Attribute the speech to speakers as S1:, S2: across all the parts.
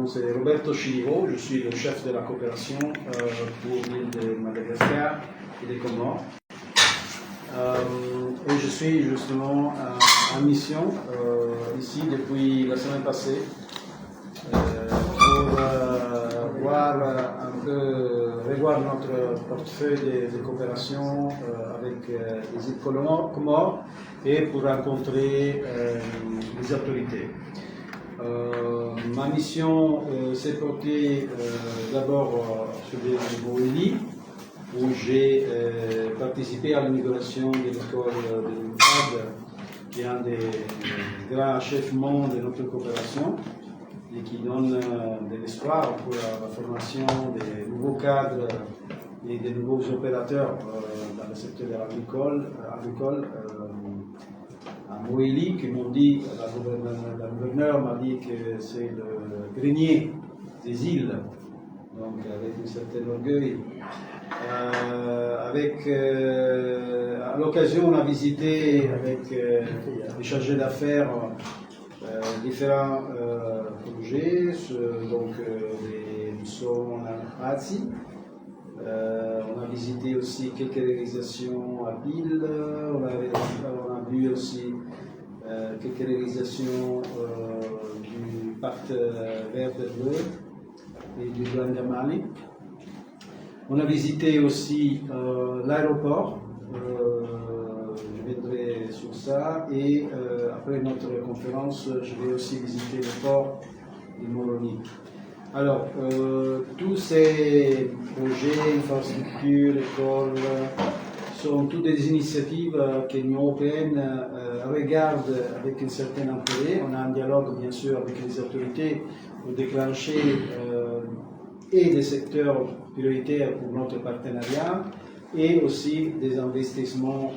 S1: nom c'est Roberto Chilivo, je suis le chef de la coopération pour l'île de Madagascar et des Comores. Et je suis justement en mission ici depuis la semaine passée pour revoir notre portefeuille de coopération avec les îles Comores et pour rencontrer les autorités. Ma mission s'est portée d'abord sur les Moélie, où j'ai participé à l'inauguration de l'école de l'UNCTAD, qui est un des grands achèvements de notre coopération et qui donne de l'espoir pour la formation des nouveaux cadres et des nouveaux opérateurs dans le secteur agricole à Moélie, qui m'ont dit, la gouverneure m'a dit que c'est le grenier des îles, donc avec un certain orgueil. À l'occasion, on a visité avec les chargés d'affaires différents projets, donc les buissons à Hatsi. On a visité aussi quelques réalisations à Pile, on a vu aussi quelques réalisations du pacte vert de bleu et du Grand Mali. On a visité aussi l'aéroport, je viendrai sur ça, et après notre conférence, je vais aussi visiter le port de Moroni. Alors, tous ces projets, infrastructures, écoles, sont toutes des initiatives que l'Union européenne regarde avec un certain intérêt. On a un dialogue, bien sûr, avec les autorités pour déclencher et des secteurs prioritaires pour notre partenariat et aussi des investissements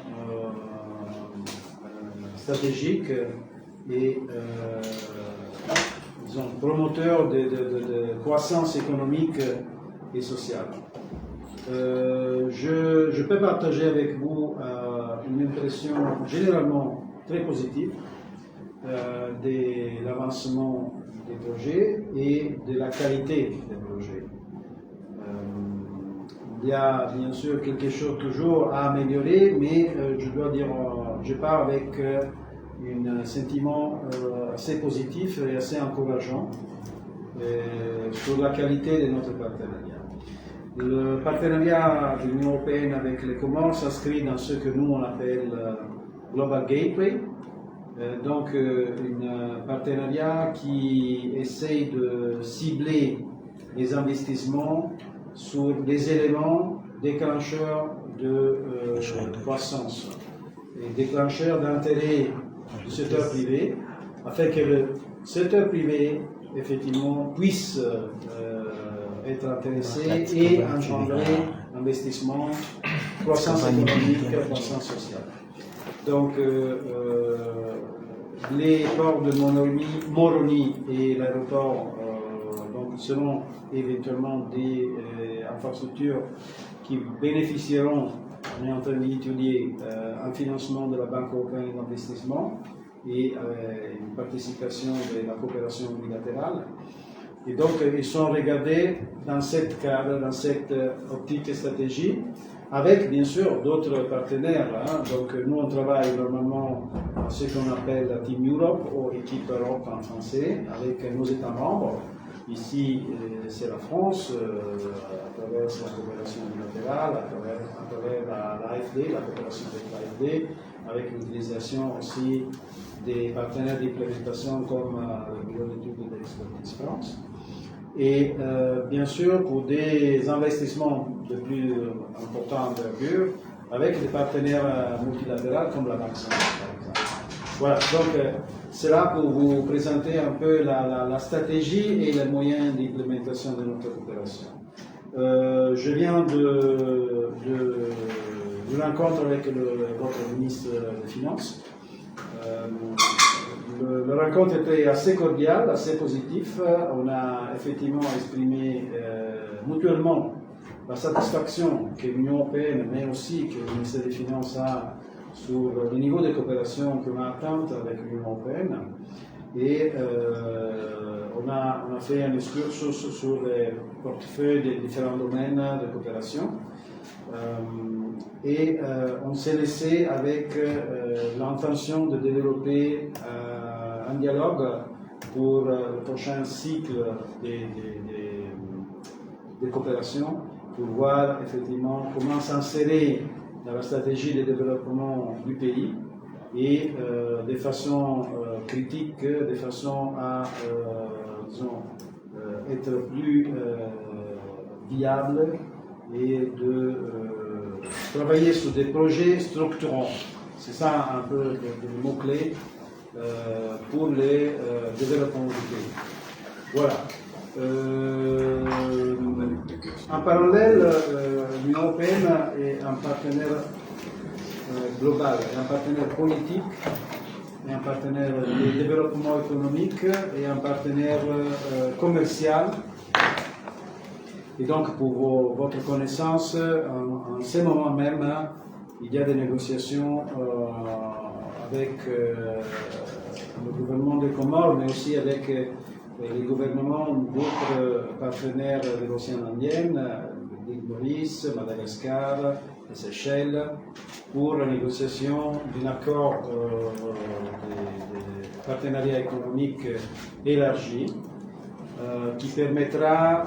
S1: stratégiques et disons, promoteurs de croissance économique et sociale. Je peux partager avec vous une impression généralement très positive de l'avancement des projets et de la qualité des projets. Il y a bien sûr quelque chose toujours à améliorer, mais je dois dire, je pars avec un sentiment assez positif et assez encourageant sur la qualité de notre partenariat. Le partenariat de l'Union européenne avec les Comores s'inscrit dans ce que nous on appelle Global Gateway, donc un partenariat qui essaye de cibler les investissements sur des éléments déclencheurs de croissance et déclencheurs d'intérêt du secteur privé, afin que le secteur privé effectivement puisse être intéressé et engendrer investissement, croissance économique, croissance sociale. Donc les ports de Moroni et l'aéroport seront éventuellement des infrastructures qui bénéficieront, on est en train d'étudier un financement de la Banque européenne d'investissement et une participation de la coopération bilatérale. Et donc, ils sont regardés dans cette cadre, dans cette optique et stratégie, avec bien sûr d'autres partenaires. Donc, nous, on travaille normalement à ce qu'on appelle la Team Europe ou Équipe Europe en français, avec nos États membres. Ici, c'est la France, à travers la coopération bilatérale, à travers l'AFD, la coopération avec l'AFD, avec l'utilisation aussi des partenaires d'implémentation comme le Bureau d'études et d'expertise France. Et bien sûr, pour des investissements de plus importante envergure, avec des partenaires multilatéraux comme la Banque centrale, par exemple. Voilà, donc c'est là pour vous présenter un peu la stratégie et les moyens d'implémentation de notre coopération. Je viens de rencontre avec votre ministre des Finances. La rencontre était assez cordiale, assez positive. On a effectivement exprimé mutuellement la satisfaction que l'Union européenne, mais aussi que le ministère des Finances a sur le niveau de coopération qu'on a atteint avec l'Union européenne. Et on a fait un excursus sur les portefeuilles des différents domaines de coopération. On s'est laissé avec l'intention de développer un dialogue pour le prochain cycle de coopération, pour voir effectivement comment s'insérer dans la stratégie de développement du pays et de façon critique, de façon à disons, être plus viable et de travailler sur des projets structurants. C'est ça un peu le mot-clé pour les développements du pays. Voilà. En parallèle, l'Union européenne est un partenaire global, un partenaire politique, et un partenaire de développement économique et un partenaire commercial. Et donc, pour votre connaissance, en ce moment même, il y a des négociations avec le gouvernement des Comores, mais aussi avec les gouvernements d'autres partenaires de l'océan Indien, l'île Maurice, Madagascar, les Seychelles, pour la négociation d'un accord de partenariat économique élargi qui permettra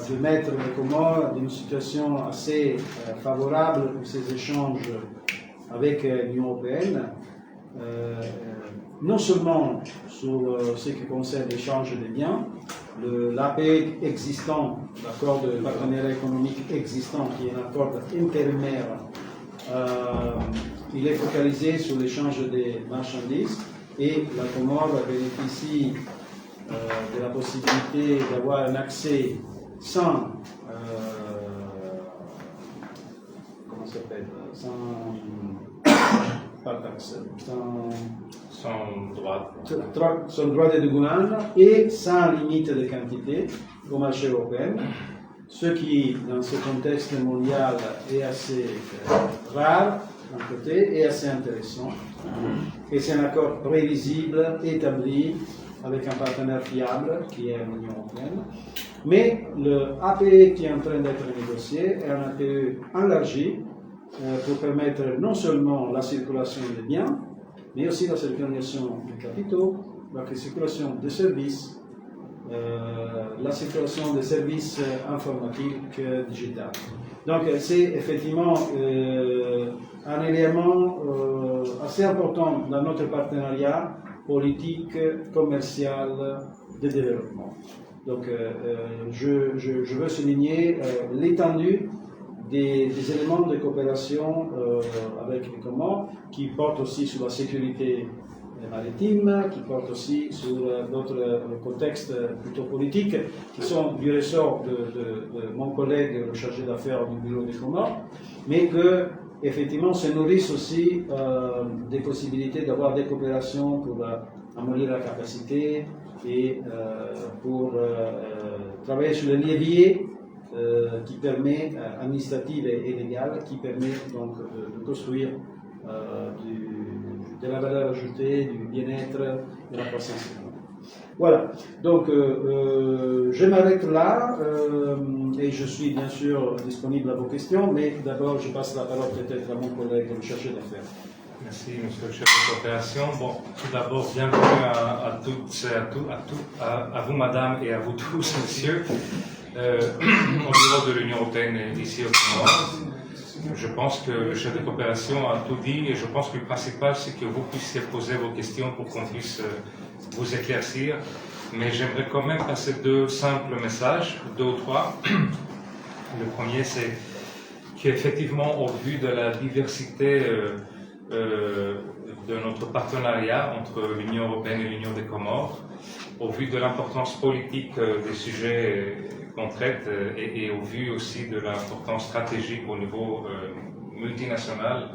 S1: de mettre les Comores dans une situation assez favorable pour ces échanges avec l'Union européenne, non seulement sur ce qui concerne l'échange des biens, l'APE existant, l'accord de partenariat économique existant, qui est un accord intérimaire, il est focalisé sur l'échange des marchandises et la Comore bénéficie de la possibilité d'avoir un accès sans comment ça s'appelle, pas taxe, sans droit de douane et sans limite de quantité au marché européen, ce qui, dans ce contexte mondial, est assez rare d'un côté et assez intéressant. Et c'est un accord prévisible, établi, avec un partenaire fiable qui est l'Union européenne. Mais le APE qui est en train d'être négocié est un APE élargi pour permettre non seulement la circulation des biens, mais aussi la circulation des capitaux, la circulation des services, la circulation des services informatiques digitaux. Donc c'est effectivement un élément assez important dans notre partenariat politique, commercial, de développement. Donc je veux souligner l'étendue des éléments de coopération avec les Comores qui portent aussi sur la sécurité maritime, qui portent aussi sur d'autres contextes plutôt politiques qui sont du ressort de mon collègue, le chargé d'affaires du bureau des Comores, mais que effectivement se nourrissent aussi des possibilités d'avoir des coopérations pour améliorer la capacité et pour travailler sur les leviers qui permet, administrative et légale, qui permet donc de construire de la valeur ajoutée, du bien-être, de la croissance économique. Voilà, donc je m'arrête là et je suis bien sûr disponible à vos questions, mais d'abord je passe la parole peut-être à mon collègue, le chercheur d'affaires.
S2: Merci, monsieur le chef de coopération. Bon, tout d'abord, bienvenue à toutes et à vous, madame, et à vous tous, messieurs, au bureau de l'Union européenne ici au Comores. Je pense que le chef de coopération a tout dit et je pense que le principal, c'est que vous puissiez poser vos questions pour qu'on puisse vous éclaircir. Mais j'aimerais quand même passer deux simples messages, deux ou trois. Le premier, c'est qu'effectivement, au vu de la diversité de notre partenariat entre l'Union européenne et l'Union des Comores, au vu de l'importance politique des sujets qu'on traite et au vu aussi de l'importance stratégique au niveau multinational,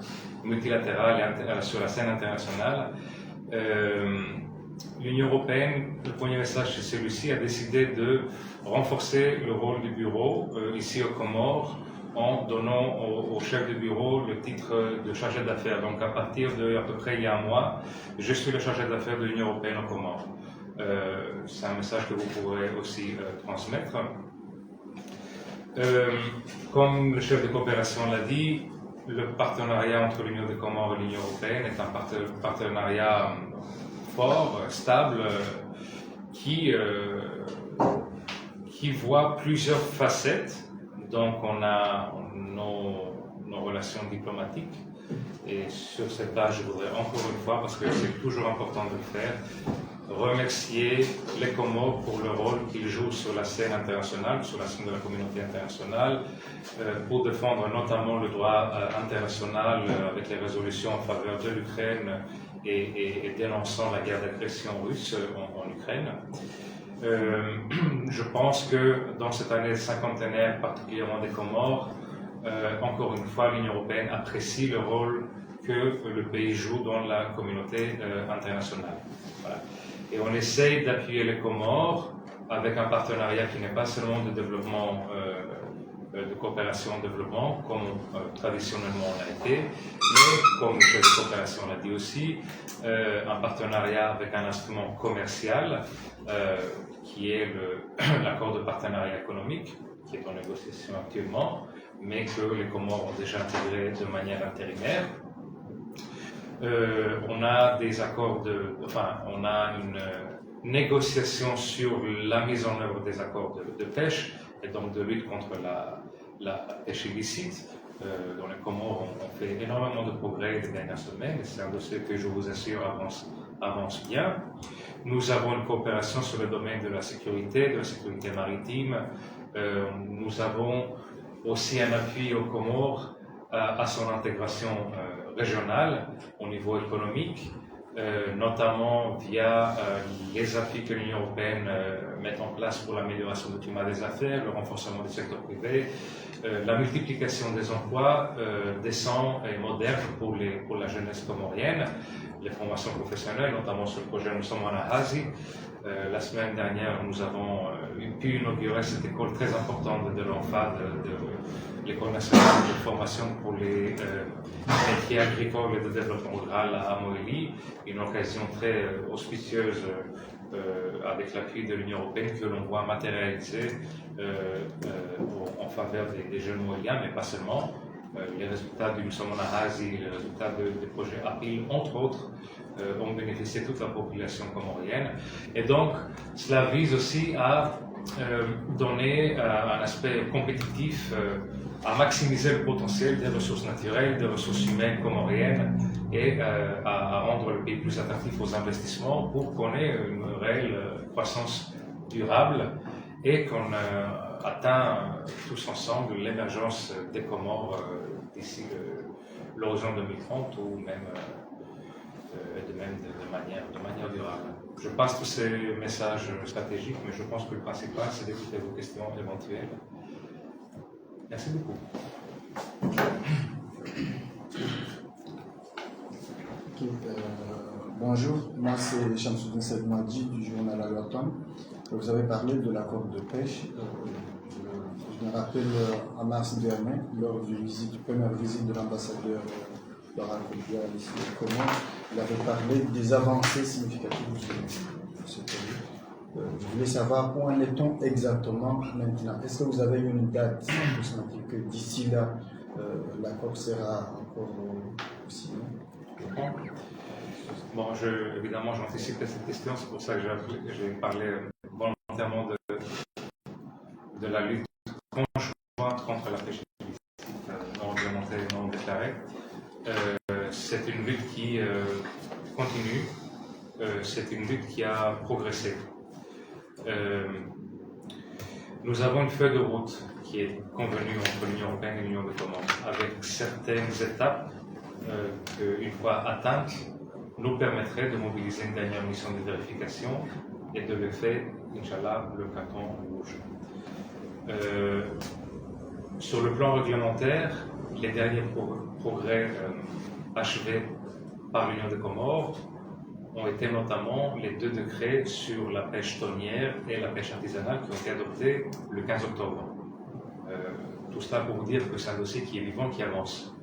S2: multilatéral et sur la scène internationale, l'Union européenne, le premier message c'est celui-ci, a décidé de renforcer le rôle du bureau ici aux Comores en donnant au chef de bureau le titre de chargé d'affaires. Donc à partir de à peu près il y a un mois, je suis le chargé d'affaires de l'Union européenne aux Comores. C'est un message que vous pourrez aussi transmettre. Comme le chef de coopération l'a dit, le partenariat entre l'Union des Comores et l'Union européenne est un partenariat fort, stable, qui voit plusieurs facettes. Donc on a nos relations diplomatiques, et sur cette page je voudrais encore une fois, parce que c'est toujours important de le faire, remercier les Comores pour le rôle qu'ils jouent sur la scène internationale, sur la scène de la communauté internationale, pour défendre notamment le droit international avec les résolutions en faveur de l'Ukraine et dénonçant la guerre d'agression russe en Ukraine. Je pense que dans cette année cinquantenaire, particulièrement des Comores, encore une fois, l'Union européenne apprécie le rôle que le pays joue dans la communauté internationale. Voilà. Et on essaye d'appuyer les Comores avec un partenariat qui n'est pas seulement de développement, de coopération en développement, comme traditionnellement on a été, mais comme le chef de coopération l'a dit aussi, un partenariat avec un instrument commercial qui est l'accord de partenariat économique, qui est en négociation actuellement, mais que les Comores ont déjà intégré de manière intérimaire. On a des accords on a une négociation sur la mise en œuvre des accords de pêche et donc de lutte contre la pêche illicite. Dans les Comores, on fait énormément de progrès les dernières semaines, et c'est un dossier que je vous assure avance bien. Nous avons une coopération sur le domaine de la sécurité maritime. Nous avons aussi un appui aux Comores à son intégration régionale au niveau économique, notamment via les appuis que l'Union européenne met en place pour l'amélioration du climat des affaires, le renforcement du secteur privé, la multiplication des emplois décents et modernes pour la jeunesse comorienne, les formations professionnelles, notamment sur le projet Nous sommes en Ahazi. La semaine dernière, nous avons pu inaugurer cette école très importante de l'ENFA, de l'École nationale de formation pour les métiers agricoles et de développement rural à Moélie, une occasion très auspicieuse avec l'appui de l'Union européenne que l'on voit matérialiser en faveur des jeunes moéliens, mais pas seulement. Les résultats du Nous sommes en Ahazi, les résultats des projets APIL, entre autres, ont bénéficié toute la population comorienne. Et donc, cela vise aussi à donner un aspect compétitif, à maximiser le potentiel des ressources naturelles, des ressources humaines comoriennes, et à rendre le pays plus attractif aux investissements pour qu'on ait une réelle croissance durable et qu'on atteint tous ensemble l'émergence des Comores d'ici l'horizon 2030 ou même de manière durable. Je passe tous ces messages stratégiques, mais je pense que le principal, c'est d'écouter vos questions éventuelles. Merci beaucoup.
S3: Bonjour, moi c'est Chamsoudine Sedmadji du journal Al-Watan. Vous avez parlé de l'accord de pêche. Je me rappelle en mars dernier, lors de la première visite de l'ambassadeur Laurent Koudia ici au Comores, il avait parlé des avancées significatives de ce pays. Je voulais savoir où en est-on exactement maintenant. Est-ce que vous avez une date approximative que d'ici là, l'accord sera encore signé?
S2: Bon, évidemment, j'anticipe cette question, c'est pour ça que j'ai parlé volontairement de la lutte conjointe contre la pêche illicite non réglementée et non déclarée. C'est une lutte qui continue, c'est une lutte qui a progressé. Nous avons une feuille de route qui est convenue entre l'Union européenne et l'Union des Comores, avec certaines étapes qu'une fois atteintes, nous permettraient de mobiliser une dernière mission de vérification et de le faire, Inch'Allah, le carton rouge. Sur le plan réglementaire, les derniers progrès achevés par l'Union des Comores ont été notamment les 2 décrets sur la pêche tonnière et la pêche artisanale qui ont été adoptés le 15 octobre. tout cela pour vous dire que c'est un dossier qui est vivant, qui avance.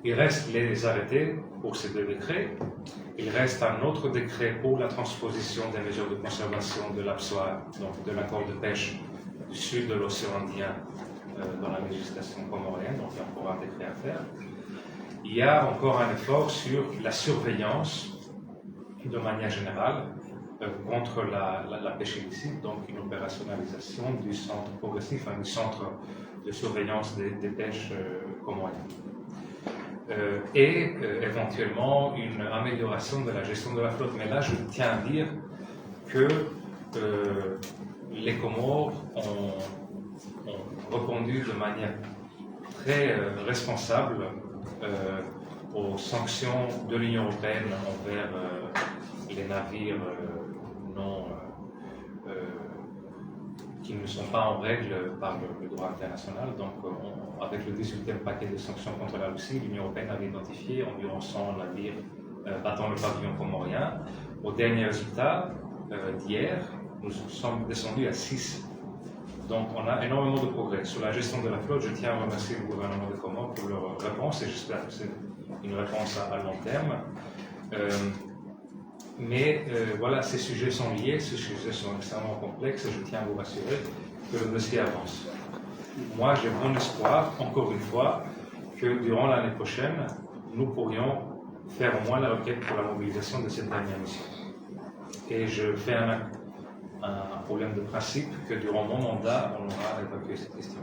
S2: Il reste les arrêtés pour ces 2 décrets. Il reste un autre décret pour la transposition des mesures de conservation de l'APSOA, donc de l'accord de pêche du sud de l'océan Indien dans la législation comorienne, donc il y a encore un décret à faire. Il y a encore un effort sur la surveillance de manière générale contre la pêche illicite, donc une opérationnalisation du centre progressif, du centre de surveillance des pêches comoriennes. Et éventuellement une amélioration de la gestion de la flotte. Mais là, je tiens à dire que les Comores ont répondu de manière très responsable aux sanctions de l'Union européenne envers les navires qui ne sont pas en règle par le droit international. Donc, avec le 18e paquet de sanctions contre la Russie, l'Union européenne avait identifié environ 100 navires battant le pavillon comorien. Au dernier résultat d'hier, nous sommes descendus à 6. Donc, on a énormément de progrès. Sur la gestion de la flotte, je tiens à remercier le gouvernement de Comores pour leur réponse, et j'espère que c'est une réponse à long terme. Mais voilà, ces sujets sont liés, ces sujets sont extrêmement complexes, et je tiens à vous rassurer que le dossier avance. Moi, j'ai bon espoir, encore une fois, que durant l'année prochaine, nous pourrions faire au moins la requête pour la mobilisation de cette dernière mission. Et je fais un problème de principe que durant mon mandat, on aura évacué cette question.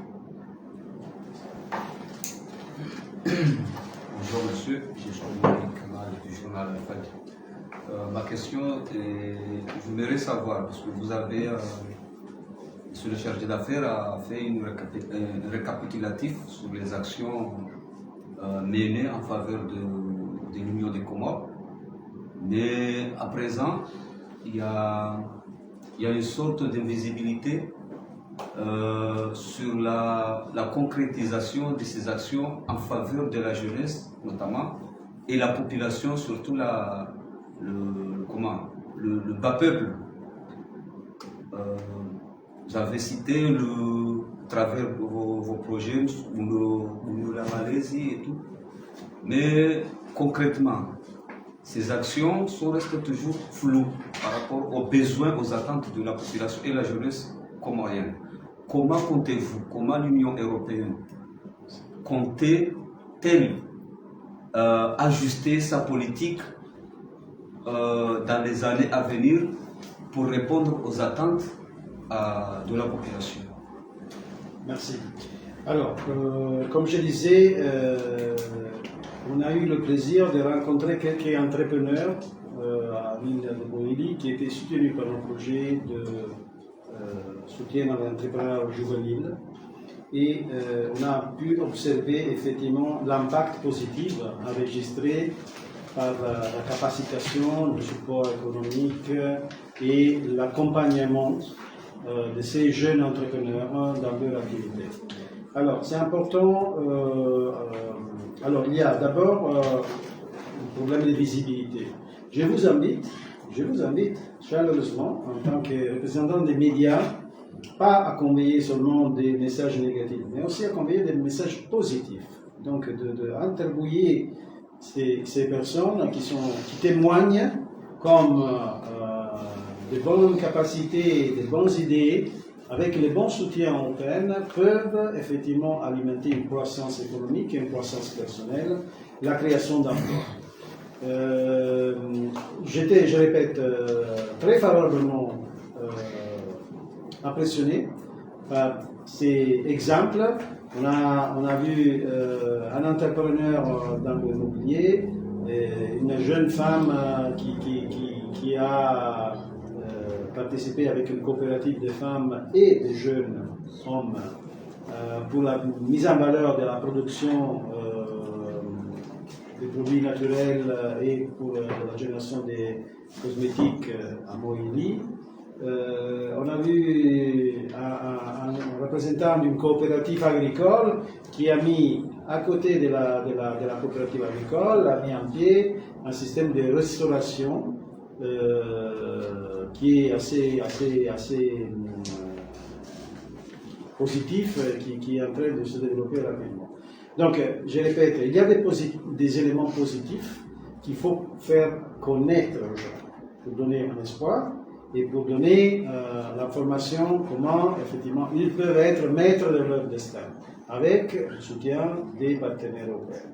S4: Bonjour monsieur, je suis Malik Kamal du journal Al-Fajr. Ma question est, j'aimerais savoir, parce que vous avez, monsieur le chargé d'affaires a fait un récapitulatif sur les actions menées en faveur de l'Union des Comores, mais à présent, il y a une sorte d'invisibilité sur la concrétisation de ces actions en faveur de la jeunesse, notamment, et la population, surtout le bas peuple. Vous avez cité à travers vos projets la Malaisie et tout, mais concrètement, ces actions restent toujours floues par rapport aux besoins, aux attentes de la population et la jeunesse comorienne. Comment comptez-vous, comment l'Union européenne compte-t-elle ajuster sa politique dans les années à venir pour répondre aux attentes de la population?
S1: Merci. Alors, comme je disais, on a eu le plaisir de rencontrer quelques entrepreneurs à l'île de Moïli qui étaient soutenus par un projet de soutien à l'entrepreneuriat juvénile. Et on a pu observer effectivement l'impact positif enregistré par la capacitation, le support économique et l'accompagnement de ces jeunes entrepreneurs dans leur activité. Alors, c'est important. Alors, il y a d'abord le problème de visibilité. Je vous invite chaleureusement, en tant que représentant des médias, pas à conveyer seulement des messages négatifs, mais aussi à conveyer des messages positifs. Donc, d'interviewer ces personnes qui témoignent comme de bonnes capacités, de bonnes idées, avec les bons soutiens européens, peuvent effectivement alimenter une croissance économique et une croissance personnelle, la création d'emplois. J'étais, je répète, très favorablement impressionné par ces exemples. On a vu un entrepreneur dans l'immobilier, une jeune femme qui a participé avec une coopérative de femmes et de jeunes hommes pour la mise en valeur de la production des produits naturels et pour la génération des cosmétiques à Moïli. On a vu un représentant d'une coopérative agricole qui a mis à côté de la coopérative agricole, a mis en pied un système de restauration qui est assez positif qui est en train de se développer rapidement. Donc, je répète, il y a des éléments positifs qu'il faut faire connaître aux gens pour donner un espoir et pour donner l'information comment, effectivement, ils peuvent être maîtres de leur destin avec le soutien des partenaires européens.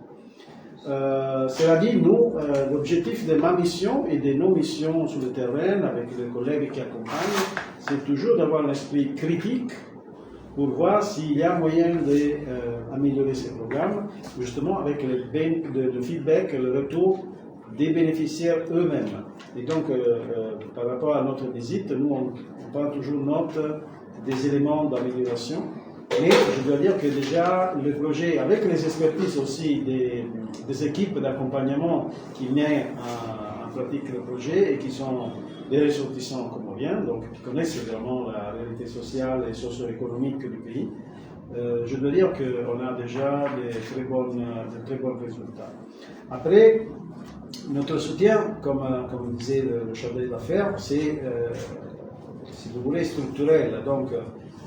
S1: Cela dit, nous, l'objectif de ma mission et de nos missions sur le terrain avec les collègues qui accompagnent, c'est toujours d'avoir l'esprit critique pour voir s'il y a moyen d'améliorer ces programmes, justement avec le feedback, le retour des bénéficiaires eux-mêmes. Et donc, par rapport à notre visite, nous, on prend toujours note des éléments d'amélioration. Mais je dois dire que déjà, le projet, avec les expertises aussi des équipes d'accompagnement qui mettent en pratique le projet et qui sont des ressortissants comoriens, donc qui connaissent vraiment la réalité sociale et socio-économique du pays, je dois dire qu'on a déjà de très bons résultats. Après, notre soutien, comme disait le chargé d'affaires, c'est, si vous voulez, structurel. Donc,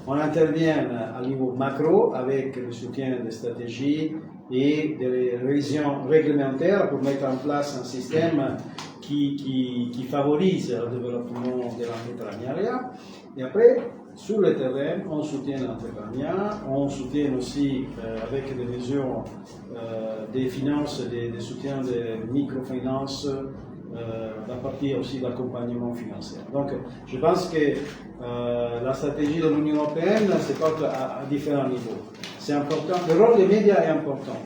S1: on intervient à niveau macro avec le soutien des stratégies et des révisions réglementaires pour mettre en place un système qui favorise le développement de l'entrepreneuriat. Et après, sur le terrain, on soutient l'entrepreneuriat, on soutient aussi avec des mesures des finances, des soutiens de microfinances, la partie aussi d'accompagnement financier. Donc, je pense que la stratégie de l'Union européenne se porte à différents niveaux. C'est important, le rôle des médias est important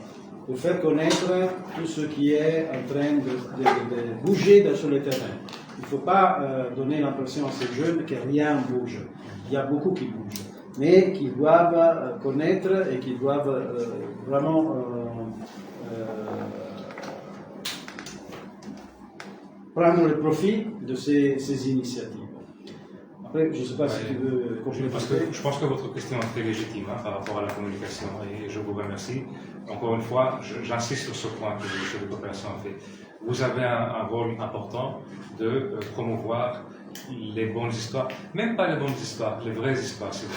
S1: pour faire connaître tout ce qui est en train de bouger sur le terrain. Il ne faut pas donner l'impression à ces jeunes que rien bouge. Il y a beaucoup qui bougent, mais qu'ils doivent connaître et qu'ils doivent vraiment prendre le profit de ces initiatives. Après, je ne sais pas si tu veux compléter.
S2: Je pense que votre question est très légitime par rapport à la communication et je vous remercie. Encore une fois, j'insiste sur ce point que le chef de coopération a fait. Vous avez un rôle important de promouvoir les bonnes histoires, même pas les bonnes histoires, les vraies histoires, si vous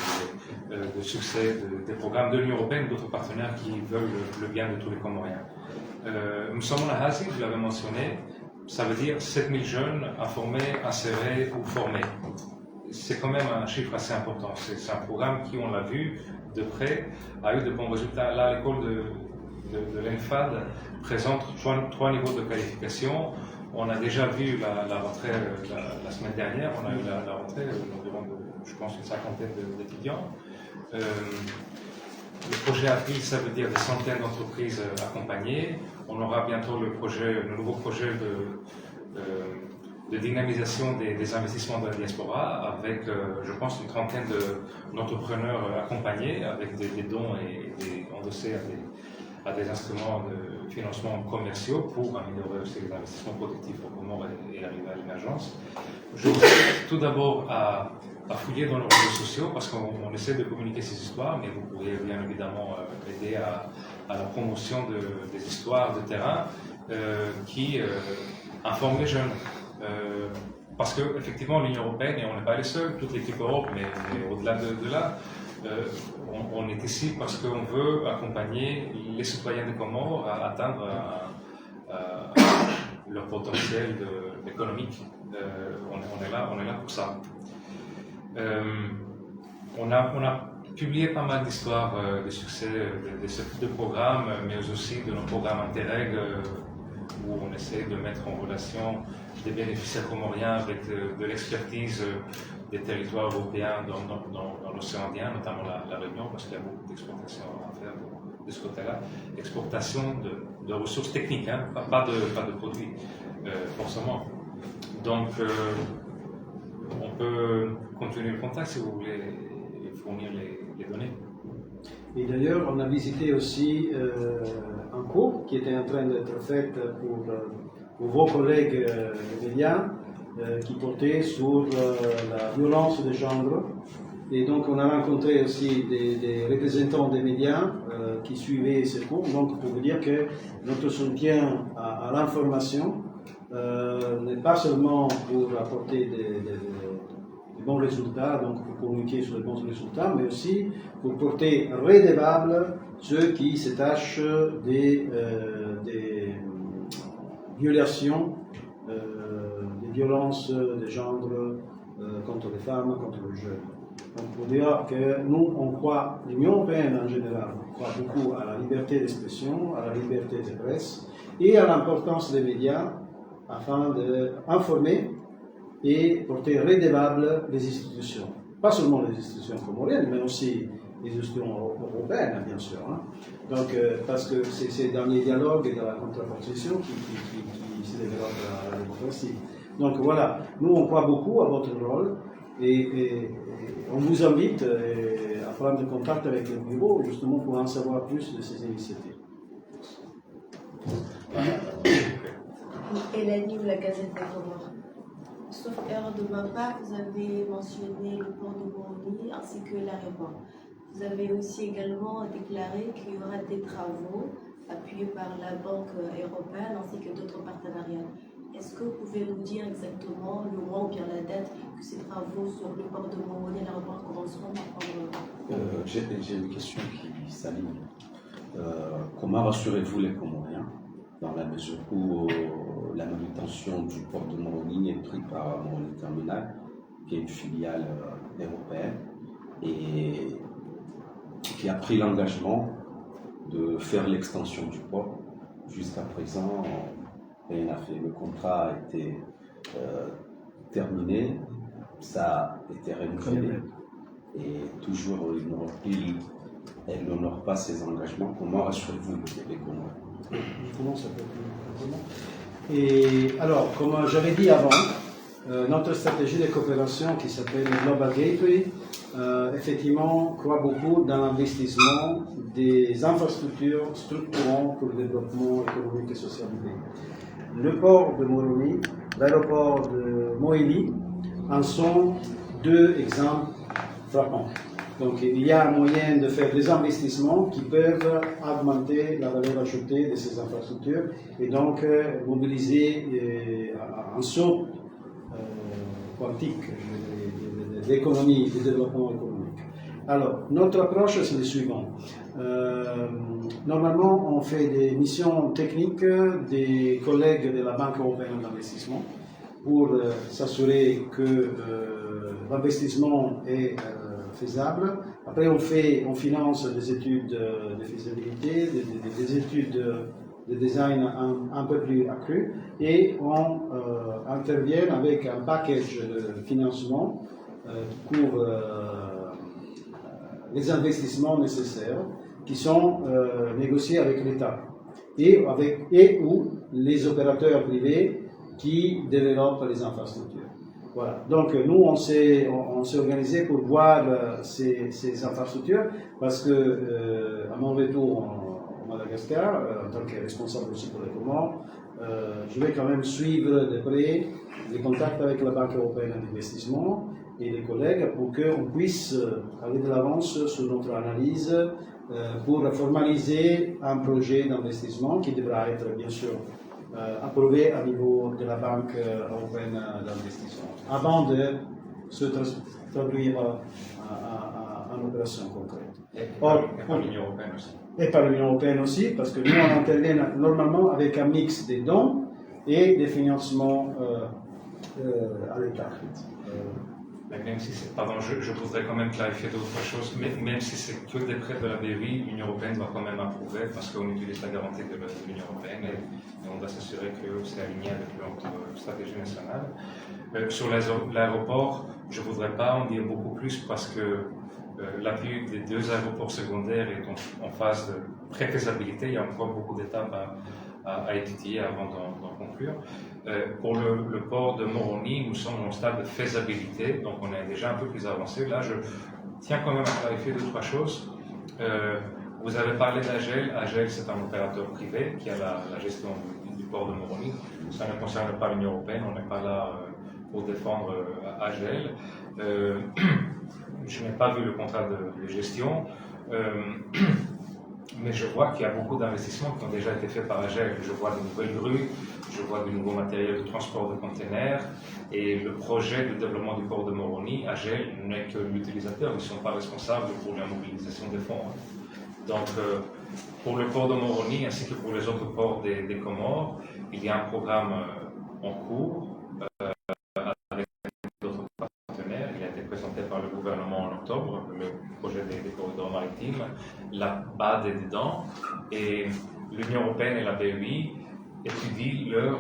S2: voulez, de succès des programmes de l'Union européenne et d'autres partenaires qui veulent le bien de tous les Comoriens. Nous sommes en Asie, vous l'avez mentionné, ça veut dire 7000 jeunes informés, insérés ou formés. C'est quand même un chiffre assez important. C'est un programme qui, on l'a vu de près, a eu de bons résultats. Là, l'école de l'ENFAD présente trois niveaux de qualification. On a déjà vu la rentrée la semaine dernière. On a eu la rentrée environ, je pense, une cinquantaine d'étudiants. Le projet API, ça veut dire des centaines d'entreprises accompagnées. On aura bientôt le nouveau projet de dynamisation des investissements de la diaspora avec, je pense, une trentaine d'entrepreneurs accompagnés avec des dons et endossés à des instruments de financement commerciaux pour améliorer aussi les investissements productifs au Comores et arriver à l'émergence. Je vous invite tout d'abord à fouiller dans les réseaux sociaux parce qu'on essaie de communiquer ces histoires, mais vous pourriez bien évidemment aider à la promotion des histoires de terrain qui informent les jeunes. Parce qu'effectivement, l'Union européenne, et on n'est pas les seuls, toute l'équipe Europe, mais au-delà de là, on est ici parce qu'on veut accompagner les citoyens des Comores à atteindre leur potentiel économique. On est là pour ça. On a publié pas mal d'histoires de succès de ce type de programme, mais aussi de nos programmes Interreg où on essaie de mettre en relation des bénéficiaires comoriens avec de l'expertise des territoires européens dans l'océan Indien, notamment la Réunion, parce qu'il y a beaucoup d'exportations à faire de ce côté-là. Exportation de ressources techniques, hein, pas de produits, forcément. Donc, on peut continuer le contact si vous voulez fournir les données.
S1: Et d'ailleurs, on a visité aussi un cours qui était en train d'être fait pour vos collègues des médias qui portait sur la violence de genre. Et donc, on a rencontré aussi des représentants des médias qui suivaient ce cours. Donc, pour vous dire que notre soutien à l'information n'est pas seulement pour apporter des bons résultats, donc pour communiquer sur les bons résultats, mais aussi pour porter redevable ceux qui se tâchent des violations, des violences de genre contre les femmes, contre les jeunes. Donc pour dire que nous, on croit, l'Union européenne en général, croit beaucoup à la liberté d'expression, à la liberté de presse et à l'importance des médias afin d'informer et porter redevable les institutions. Pas seulement les institutions comoriennes, mais aussi les institutions européennes, bien sûr. Hein. Donc, parce que c'est dans les dialogues et dans la contraposition qui se développe la démocratie. Donc voilà, nous on croit beaucoup à votre rôle et on vous invite à prendre contact avec le bureau justement pour en savoir plus de ces initiatives.
S5: Hélène de la Gazette des Comores. Sauf erreur de ma part, vous avez mentionné le port de Moroni ainsi que l'aéroport. Vous avez aussi également déclaré qu'il y aura des travaux appuyés par la Banque européenne ainsi que d'autres partenariats. Est-ce que vous pouvez nous dire exactement le mois ou bien la date que ces travaux sur le port de Moroni et l'aéroport commenceront par prendre
S6: J'ai une question qui s'aligne. Comment rassurez-vous les Comoriens dans la mesure où la manutention du port de Moroni est prise par Moroni Terminal, qui est une filiale européenne, et qui a pris l'engagement de faire l'extension du port. Jusqu'à présent, rien n'a fait. Le contrat a été terminé, ça a été renouvelé, et toujours elle n'honore pas ses engagements. Comment rassurez-vous les Comoriens?
S1: Je commence un peu plus. Et alors, comme j'avais dit avant, notre stratégie de coopération qui s'appelle Global Gateway, effectivement, croit beaucoup dans l'investissement des infrastructures structurantes pour le développement économique et social du pays. Le port de Moroni, l'aéroport de Mohéli en sont deux exemples frappants. Donc il y a un moyen de faire des investissements qui peuvent augmenter la valeur ajoutée de ces infrastructures et donc mobiliser un saut quantique d'économie, de développement économique. Alors, notre approche, c'est le suivant. Normalement, on fait des missions techniques des collègues de la Banque européenne d'investissement pour s'assurer que l'investissement est faisable. Après, on finance des études de faisabilité, des études de design un peu plus accrues et on intervient avec un package de financement pour les investissements nécessaires qui sont négociés avec l'État et ou les opérateurs privés qui développent les infrastructures. Voilà. Donc nous, on s'est organisé pour voir ces infrastructures parce que à mon retour en Madagascar, en tant que responsable aussi pour les Comores, je vais quand même suivre de près les contacts avec la Banque européenne d'investissement et les collègues pour qu'on puisse aller de l'avance sur notre analyse pour formaliser un projet d'investissement qui devra être bien sûr approuvé à niveau de la Banque européenne d'investissement avant de se traduire en opération concrète.
S2: Et par l'Union européenne aussi.
S1: Et par l'Union européenne aussi, parce que nous, on intervient normalement avec un mix des dons et des financements à l'État.
S2: Même si c'est, pardon, je voudrais quand même clarifier d'autres choses, mais même si c'est que des prêts de la BEI, l'Union européenne doit quand même approuver parce qu'on utilise la garantie de l'Union européenne et on doit s'assurer que c'est aligné avec notre stratégie nationale. Sur l'aéroport, je ne voudrais pas en dire beaucoup plus parce que l'appui des deux aéroports secondaires est en phase de pré-faisabilité. Il y a encore beaucoup d'étapes à étudier avant d'en conclure. Pour le port de Moroni, nous sommes au stade de faisabilité, donc on est déjà un peu plus avancé. Là, je tiens quand même à clarifier deux, trois choses. Vous avez parlé d'Agel. Agel, c'est un opérateur privé qui a la gestion du port de Moroni. Ça ne concerne pas l'Union européenne, on n'est pas là pour défendre Agel. Je n'ai pas vu le contrat de gestion. mais je vois qu'il y a beaucoup d'investissements qui ont déjà été faits par AGEL. Je vois de nouvelles grues, je vois du nouveau matériel de transport de containers, et le projet de développement du port de Moroni, AGEL n'est que l'utilisateur, ils ne sont pas responsables pour la mobilisation des fonds. Donc, pour le port de Moroni, ainsi que pour les autres ports des Comores, il y a un programme en cours avec d'autres partenaires. Il a été présenté par le gouvernement en octobre, le projet des corridors maritimes. La BAD est dedans, et l'Union européenne et la BEI étudient leur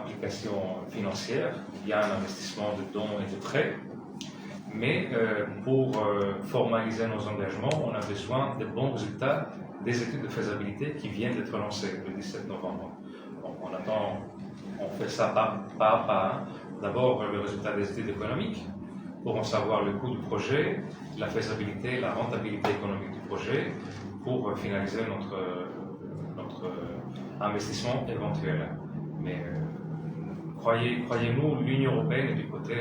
S2: implication financière. Il y a un investissement de dons et de prêts. Mais pour formaliser nos engagements, on a besoin de bons résultats des études de faisabilité qui viennent d'être lancées le 17 novembre. Donc on attend, on fait ça pas à pas. D'abord le résultat des études économiques pour en savoir le coût du projet, la faisabilité, la rentabilité économique du projet, pour finaliser notre investissement éventuel. Mais croyez-nous, l'Union européenne est du côté...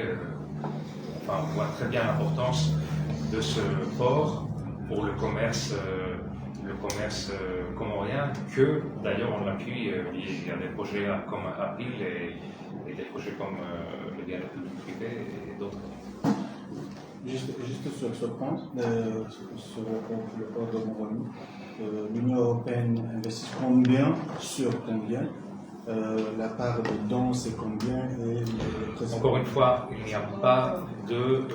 S2: on voit très bien l'importance de ce port pour le commerce comorien, que d'ailleurs on l'appuie. Il y a des projets comme Apil et des projets comme le dialogue public-privé et d'autres.
S3: Juste sur ce point, sur le port de Moroni, l'Union européenne investit combien sur combien? La part de dons, c'est combien?
S2: Encore une fois, il n'y a pas de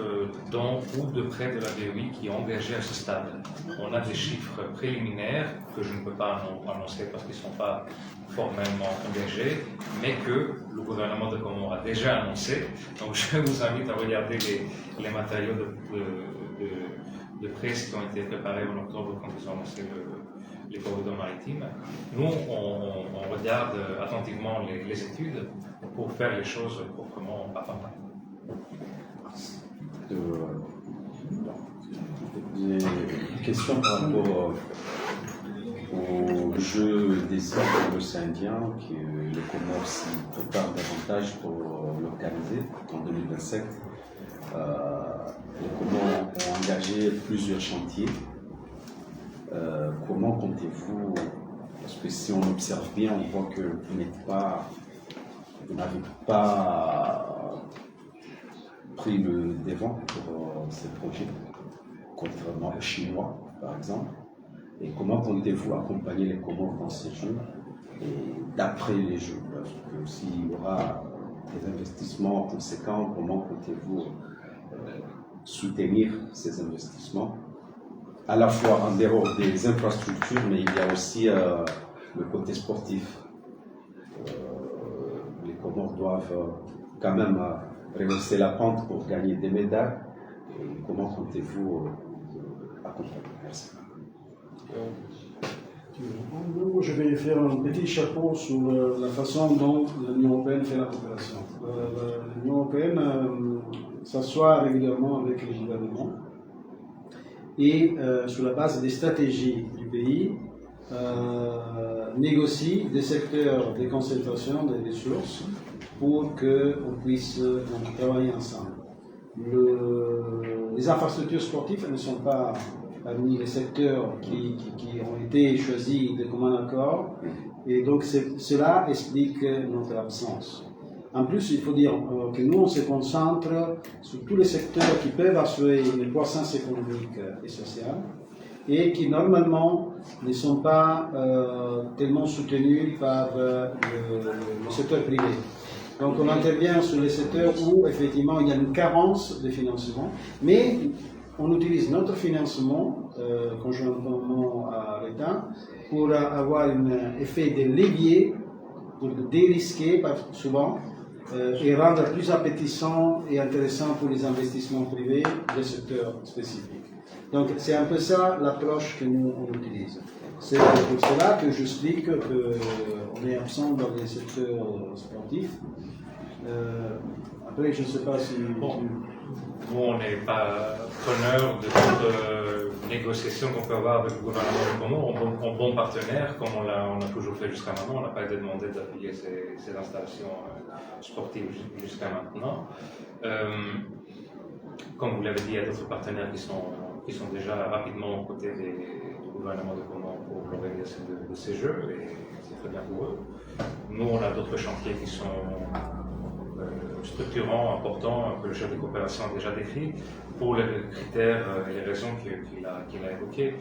S2: dons ou de prêts de la BEI qui est engagé à ce stade. On a des chiffres préliminaires que je ne peux pas annoncer parce qu'ils ne sont pas formellement engagés, mais que le gouvernement de Comores a déjà annoncé. Donc je vous invite à regarder les matériaux de presse qui ont été préparés en octobre quand ils ont lancé les corridors maritimes. Nous, on regarde attentivement les études pour faire les choses proprement pas par pas.
S6: J'ai une question par rapport au jeu des îles de l'océan Indien que les Comores s'y préparent davantage pour l'organiser en 2027. Les Comores ont engagé plusieurs chantiers. Comment comptez-vous, parce que si on observe bien, on voit que vous n'avez pas pris le devant pour ces projets, contrairement aux Chinois, par exemple. Et comment comptez-vous accompagner les Comores dans ces jeux et d'après les jeux? Parce que s'il y aura des investissements conséquents, comment comptez-vous soutenir ces investissements? À la fois en dehors des infrastructures, mais il y a aussi le côté sportif. Les Comores doivent quand même rehausser la pente pour gagner des médailles. Et comment comptez-vous accompagner? Merci.
S1: Je vais faire un petit chapeau sur la façon dont l'Union européenne fait la coopération. L'Union européenne s'assoit régulièrement avec les gouvernements et sur la base des stratégies du pays, négocie des secteurs de concentration des ressources pour qu'on puisse donc, travailler ensemble. Les infrastructures sportives ne sont pas parmi les secteurs qui ont été choisis de commun accord, et donc cela explique notre absence. En plus, il faut dire que nous, on se concentre sur tous les secteurs qui peuvent assurer une croissance économique et sociale et qui, normalement, ne sont pas tellement soutenus par le secteur privé. Donc, on intervient sur les secteurs où, effectivement, il y a une carence de financement, mais on utilise notre financement conjointement à l'État pour avoir un effet de levier, pour dérisquer souvent, et rendre plus appétissant et intéressant pour les investissements privés des secteurs spécifiques. Donc c'est un peu ça l'approche que nous on utilise. C'est pour cela que j'explique qu'on est absent dans les secteurs sportifs. Après, je ne sais pas si...
S2: Bon, nous, on n'est pas preneur de toute négociation qu'on peut avoir avec le gouvernement de Comores, en bon partenaire, comme on a toujours fait jusqu'à maintenant. On n'a pas été demandé d'appuyer ces installations sportives jusqu'à maintenant. Comme vous l'avez dit, il y a d'autres partenaires qui sont déjà rapidement aux côtés du gouvernement de Comores pour l'organisation de ces Jeux, et c'est très bien pour eux. Nous, on a d'autres chantiers qui sont structurants, importants, que le chef de coopération a déjà décrit, pour les critères et les raisons qu'il a évoquées.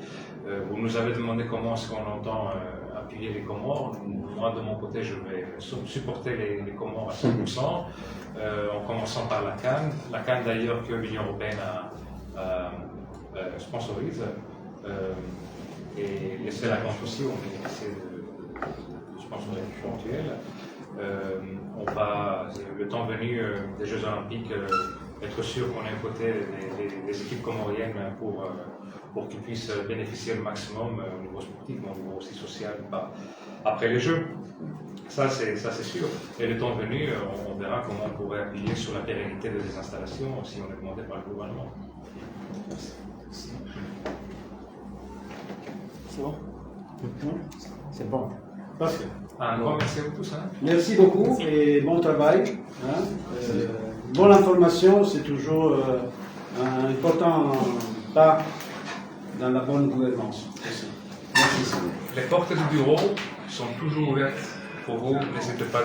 S2: Vous nous avez demandé comment est-ce qu'on entend appuyer les Comores. Moi, de mon côté, je vais supporter les Comores à 100%, en commençant par la Cannes. La Cannes, d'ailleurs, que l'Union européenne sponsorise. Et c'est la compte aussi, on essaie de sponsoriser ponctuel. On va, le temps venu des Jeux Olympiques, être sûr qu'on est à côté des équipes comoriennes pour qu'ils puissent bénéficier le maximum au niveau sportif, mais au niveau aussi social, après les Jeux. Ça, c'est sûr. Et le temps venu, on verra comment on pourrait appuyer sur la pérennité des installations si on est demandé par le gouvernement.
S1: C'est bon? C'est bon. Parfait.
S2: Un grand merci à vous tous. Hein.
S1: Merci beaucoup et bon travail. Hein. Bonne information, c'est toujours un important pas dans la bonne gouvernance. Merci.
S2: Les portes du bureau sont toujours ouvertes pour vous. N'hésitez pas.